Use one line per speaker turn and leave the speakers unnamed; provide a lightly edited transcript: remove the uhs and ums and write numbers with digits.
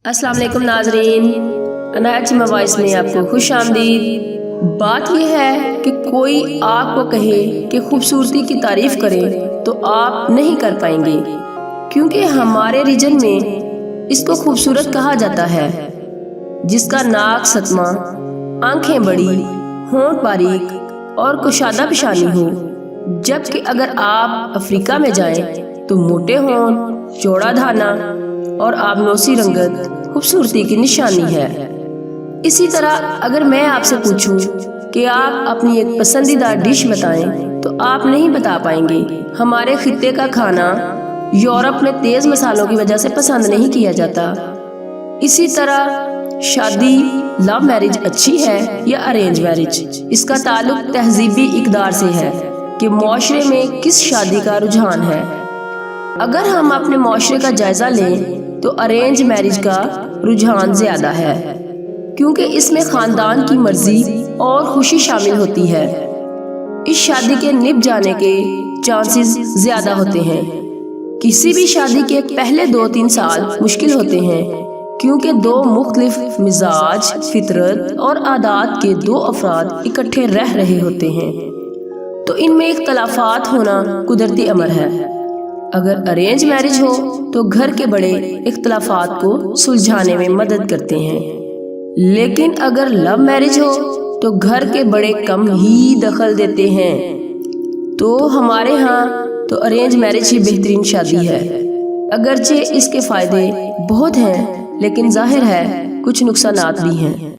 अस्सलाम वालेकुम नाजरीन, अनायत वॉइस में आपको खुश आमदीद। बात यह है कि कोई आपको कहे कि खूबसूरती की तारीफ करे तो आप नहीं कर पाएंगे, क्योंकि हमारे रीजन में इसको खूबसूरत कहा जाता है। जिसका नाक सतमा, आंखें बड़ी, होंठ बारीक और कुशादा पेशानी हो। जबकि अगर आप अफ्रीका में जाएं तो मोटे होंठ, चौड़ा धाना और आबनोसी रंगत खूबसूरती की निशानी है। इसी तरह अगर मैं आपसे पूछूं कि आप अपनी एक पसंदीदा डिश बताएं तो आप नहीं बता पाएंगे। हमारे खित्ते का खाना यूरोप में तेज मसालों की वजह से पसंद नहीं किया जाता। इसी तरह शादी लव मैरिज अच्छी है या अरेंज मैरिज, इसका ताल्लुक तहजीबी इकदार से है कि मुआशरे में किस शादी का रुझान है। अगर हम अपने मुआशरे का जायजा लें तो अरेंज मैरिज का रुझान ज्यादा है, क्योंकि इसमें खानदान की मर्जी और खुशी शामिल होती है। इस शादी के निभ जाने के चांसेस ज्यादा होते हैं। किसी भी शादी के पहले 2-3 साल मुश्किल होते हैं, क्योंकि दो मुख्तलिफ मिजाज, फितरत और आदात के दो अफराद इकट्ठे रह रहे होते हैं, तो इनमें इख्तलाफात होना कुदरती अमर है। अगर अरेंज मैरिज हो तो घर के बड़े इख्तलाफात को सुलझाने में मदद करते हैं, लेकिन अगर लव मैरिज हो तो घर के बड़े कम ही दखल देते हैं। तो हमारे यहाँ तो अरेंज मैरिज ही बेहतरीन शादी है। अगरचे इसके फायदे बहुत हैं, लेकिन जाहिर है कुछ नुकसानात भी हैं।